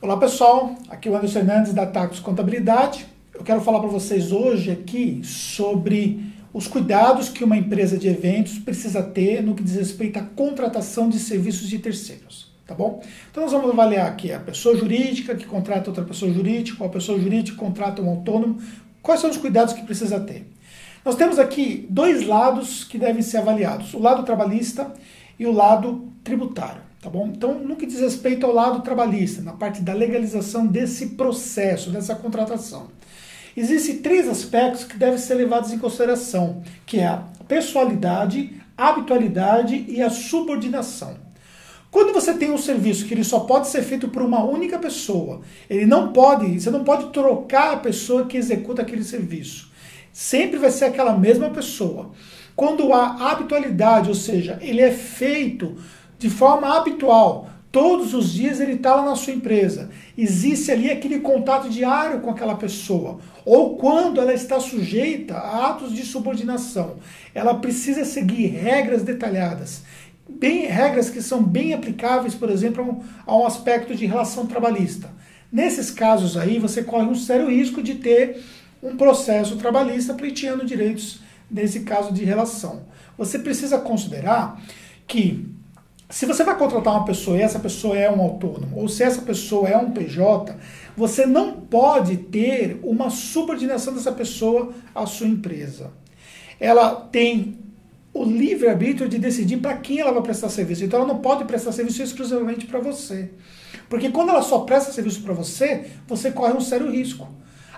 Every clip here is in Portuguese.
Olá pessoal, aqui é o Anderson Fernandes da Tactus Contabilidade. Eu quero falar para vocês hoje aqui sobre os cuidados que uma empresa de eventos precisa ter no que diz respeito à contratação de serviços de terceiros, tá bom? Então nós vamos avaliar aqui a pessoa jurídica que contrata outra pessoa jurídica, ou a pessoa jurídica que contrata um autônomo, quais são os cuidados que precisa ter. Nós temos aqui dois lados que devem ser avaliados, o lado trabalhista e o lado tributário. Tá bom? Então, no que diz respeito ao lado trabalhista, na parte da legalização desse processo, dessa contratação, existem três aspectos que devem ser levados em consideração, que é a pessoalidade, a habitualidade e a subordinação. Quando você tem um serviço que ele só pode ser feito por uma única pessoa, você não pode trocar a pessoa que executa aquele serviço. Sempre vai ser aquela mesma pessoa. Quando há habitualidade, ou seja, ele é feito de forma habitual, todos os dias ele está lá na sua empresa, existe ali aquele contato diário com aquela pessoa, ou quando ela está sujeita a atos de subordinação, ela precisa seguir regras detalhadas, regras que são bem aplicáveis, por exemplo, a um aspecto de relação trabalhista. Nesses casos aí, você corre um sério risco de ter um processo trabalhista pleiteando direitos nesse caso de relação. Você precisa considerar que se você vai contratar uma pessoa e essa pessoa é um autônomo, ou se essa pessoa é um PJ, você não pode ter uma subordinação dessa pessoa à sua empresa. Ela tem o livre-arbítrio de decidir para quem ela vai prestar serviço. Então ela não pode prestar serviço exclusivamente para você. Porque quando ela só presta serviço para você, você corre um sério risco.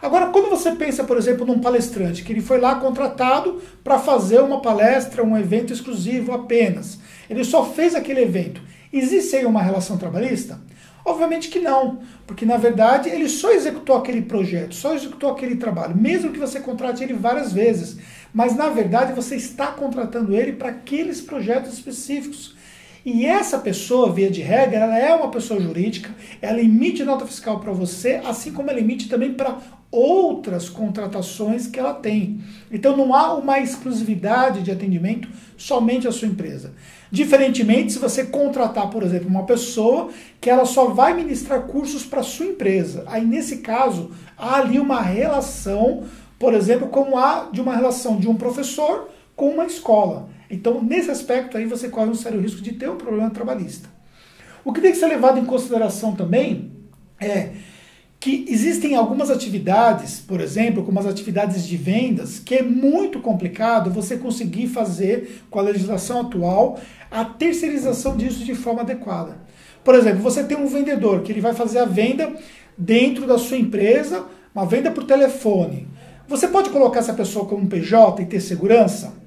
Agora, quando você pensa, por exemplo, num palestrante, que ele foi lá contratado para fazer uma palestra, um evento exclusivo apenas, ele só fez aquele evento, existe aí uma relação trabalhista? Obviamente que não, porque na verdade ele só executou aquele projeto, só executou aquele trabalho, mesmo que você contrate ele várias vezes, mas na verdade você está contratando ele para aqueles projetos específicos. E essa pessoa, via de regra, ela é uma pessoa jurídica, ela emite nota fiscal para você, assim como ela emite também para outras contratações que ela tem. Então não há uma exclusividade de atendimento somente à sua empresa. Diferentemente, se você contratar, por exemplo, uma pessoa que ela só vai ministrar cursos para a sua empresa, aí nesse caso há ali uma relação, por exemplo, como há de uma relação de um professor com uma escola. Então, nesse aspecto aí, você corre um sério risco de ter um problema trabalhista. O que tem que ser levado em consideração também é que existem algumas atividades, por exemplo, como as atividades de vendas, que é muito complicado você conseguir fazer, com a legislação atual, a terceirização disso de forma adequada. Por exemplo, você tem um vendedor que ele vai fazer a venda dentro da sua empresa, uma venda por telefone. Você pode colocar essa pessoa como um PJ e ter segurança?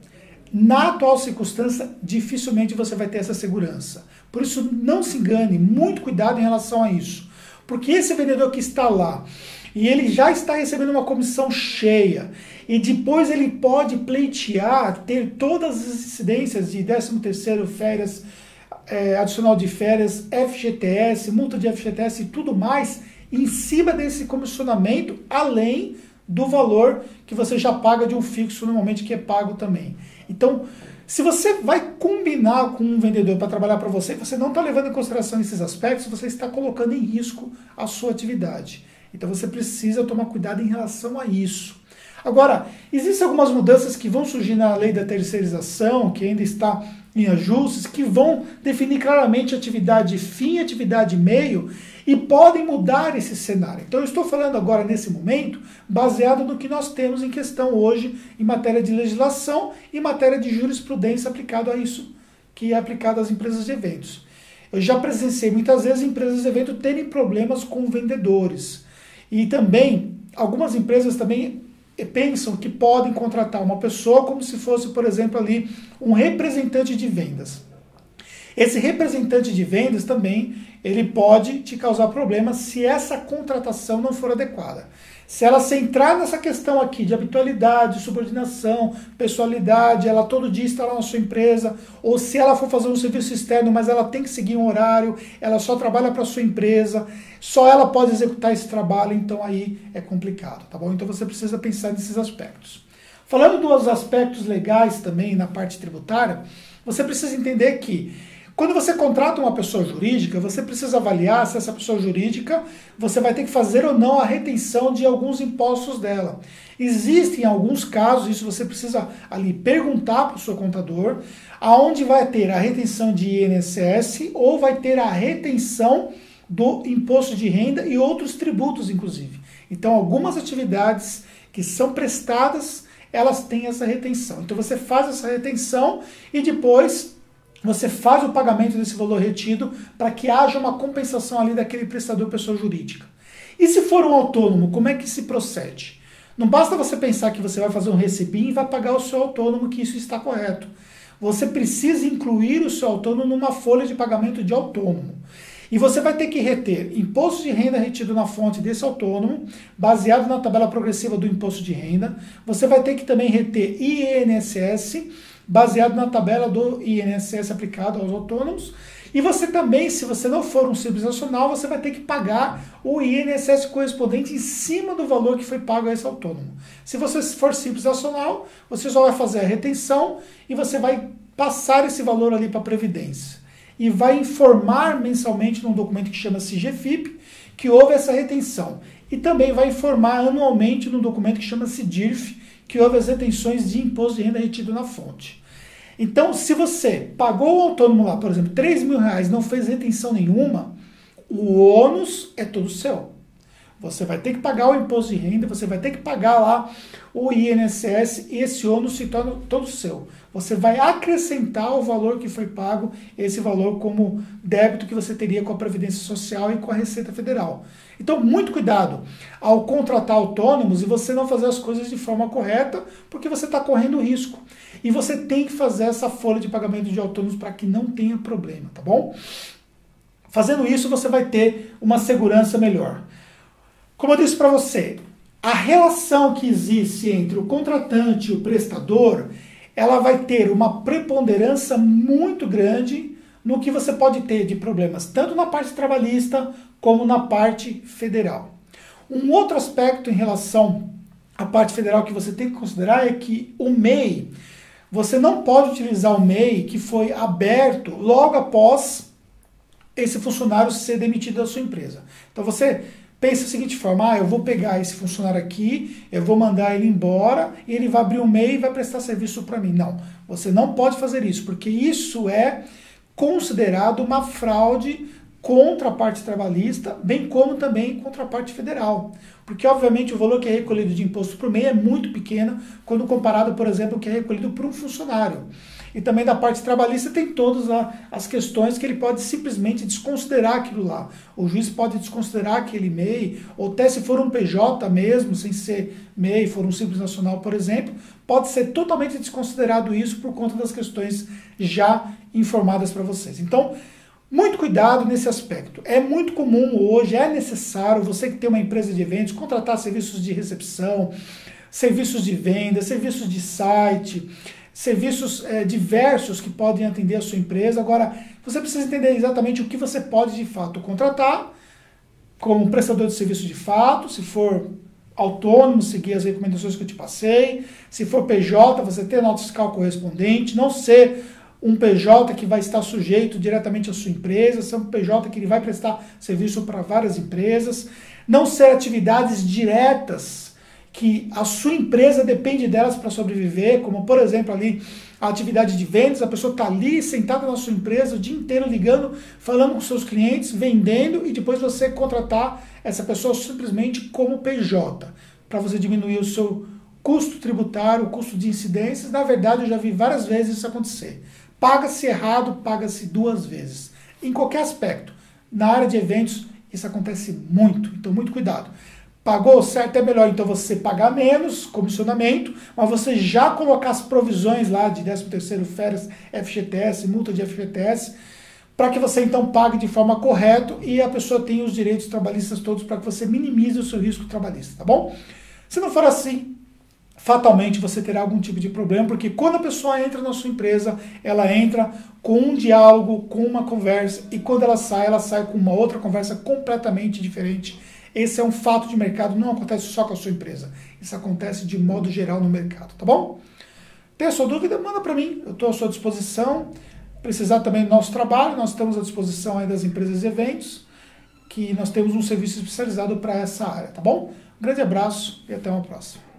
Na atual circunstância, dificilmente você vai ter essa segurança. Por isso, não se engane, muito cuidado em relação a isso. Porque esse vendedor que está lá, e ele já está recebendo uma comissão cheia, e depois ele pode pleitear, ter todas as incidências de 13º, férias, adicional de férias, FGTS, multa de FGTS e tudo mais, em cima desse comissionamento, além do valor que você já paga de um fixo normalmente que é pago também. Então, se você vai combinar com um vendedor para trabalhar para você, você não está levando em consideração esses aspectos, você está colocando em risco a sua atividade. Então você precisa tomar cuidado em relação a isso. Agora, existem algumas mudanças que vão surgir na lei da terceirização, que ainda está em ajustes, que vão definir claramente atividade fim e atividade meio, e podem mudar esse cenário. Então eu estou falando agora, nesse momento, baseado no que nós temos em questão hoje em matéria de legislação e matéria de jurisprudência aplicado a isso, que é aplicado às empresas de eventos. Eu já presenciei muitas vezes empresas de evento terem problemas com vendedores. E também, algumas empresas também pensam que podem contratar uma pessoa como se fosse, por exemplo, ali um representante de vendas. Esse representante de vendas também, ele pode te causar problemas se essa contratação não for adequada. Se ela se entrar nessa questão aqui de habitualidade, subordinação, pessoalidade, ela todo dia está lá na sua empresa, ou se ela for fazer um serviço externo, mas ela tem que seguir um horário, ela só trabalha para a sua empresa, só ela pode executar esse trabalho, então aí é complicado, tá bom? Então você precisa pensar nesses aspectos. Falando dos aspectos legais também na parte tributária, você precisa entender que Quando você contrata uma pessoa jurídica, você precisa avaliar se essa pessoa jurídica, você vai ter que fazer ou não a retenção de alguns impostos dela. Existem alguns casos, isso você precisa ali perguntar para o seu contador, aonde vai ter a retenção de INSS ou vai ter a retenção do imposto de renda e outros tributos, inclusive. Então, algumas atividades que são prestadas, elas têm essa retenção. Então, você faz essa retenção e depois você faz o pagamento desse valor retido para que haja uma compensação ali daquele prestador pessoa jurídica. E se for um autônomo, como é que se procede? Não basta você pensar que você vai fazer um recibinho e vai pagar o seu autônomo, que isso está correto. Você precisa incluir o seu autônomo numa folha de pagamento de autônomo. E você vai ter que reter imposto de renda retido na fonte desse autônomo, baseado na tabela progressiva do imposto de renda. Você vai ter que também reter INSS, baseado na tabela do INSS aplicado aos autônomos. E você também, se você não for um simples nacional, você vai ter que pagar o INSS correspondente em cima do valor que foi pago a esse autônomo. Se você for simples nacional, você só vai fazer a retenção e você vai passar esse valor ali para a Previdência. E vai informar mensalmente num documento que chama-se GFIP que houve essa retenção. E também vai informar anualmente num documento que chama-se DIRF que houve as retenções de imposto de renda retido na fonte. Então, se você pagou o autônomo lá, por exemplo, R$3.000, não fez retenção nenhuma, o ônus é todo seu. Você vai ter que pagar o imposto de renda, você vai ter que pagar lá o INSS e esse ônus se torna todo seu. Você vai acrescentar o valor que foi pago, esse valor como débito que você teria com a Previdência Social e com a Receita Federal. Então, muito cuidado ao contratar autônomos e você não fazer as coisas de forma correta, porque você está correndo risco. E você tem que fazer essa folha de pagamento de autônomos para que não tenha problema, tá bom? Fazendo isso, você vai ter uma segurança melhor. Como eu disse para você, a relação que existe entre o contratante e o prestador, ela vai ter uma preponderância muito grande no que você pode ter de problemas, tanto na parte trabalhista como na parte federal. Um outro aspecto em relação à parte federal que você tem que considerar é que o MEI, você não pode utilizar o MEI que foi aberto logo após esse funcionário ser demitido da sua empresa. Então você pensa da seguinte forma, eu vou pegar esse funcionário aqui, eu vou mandar ele embora e ele vai abrir um MEI e vai prestar serviço para mim. Não, você não pode fazer isso, porque isso é considerado uma fraude contra a parte trabalhista, bem como também contra a parte federal. Porque, obviamente, o valor que é recolhido de imposto por MEI é muito pequeno quando comparado, por exemplo, o que é recolhido por um funcionário. E também da parte trabalhista tem todas as questões que ele pode simplesmente desconsiderar aquilo lá. O juiz pode desconsiderar aquele MEI, ou até se for um PJ mesmo, sem ser MEI, for um simples nacional, por exemplo, pode ser totalmente desconsiderado isso por conta das questões já informadas para vocês. Então, muito cuidado nesse aspecto. É muito comum hoje, é necessário, você que tem uma empresa de eventos, contratar serviços de recepção, serviços de venda, serviços de site, serviços diversos que podem atender a sua empresa. Agora, você precisa entender exatamente o que você pode de fato contratar como prestador de serviço de fato, se for autônomo, seguir as recomendações que eu te passei, se for PJ, você ter nota fiscal correspondente, não ser um PJ que vai estar sujeito diretamente à sua empresa, ser um PJ que ele vai prestar serviço para várias empresas, não ser atividades diretas que a sua empresa depende delas para sobreviver, como por exemplo ali a atividade de vendas, a pessoa está ali sentada na sua empresa o dia inteiro ligando, falando com seus clientes, vendendo e depois você contratar essa pessoa simplesmente como PJ, para você diminuir o seu custo tributário, o custo de incidências. Na verdade, eu já vi várias vezes isso acontecer. Paga-se errado, paga-se duas vezes. Em qualquer aspecto. Na área de eventos, isso acontece muito. Então, muito cuidado. Pagou certo, é melhor então você pagar menos, comissionamento, mas você já colocar as provisões lá de 13º, férias, FGTS, multa de FGTS, para que você então pague de forma correta e a pessoa tenha os direitos trabalhistas todos para que você minimize o seu risco trabalhista, tá bom? Se não for assim, fatalmente você terá algum tipo de problema, porque quando a pessoa entra na sua empresa, ela entra com um diálogo, com uma conversa, e quando ela sai com uma outra conversa completamente diferente. Esse é um fato de mercado, não acontece só com a sua empresa. Isso acontece de modo geral no mercado, tá bom? Tem a sua dúvida? Manda para mim, eu estou à sua disposição. precisar também do nosso trabalho, nós estamos à disposição aí das empresas de eventos, que nós temos um serviço especializado para essa área, tá bom? Um grande abraço e até uma próxima.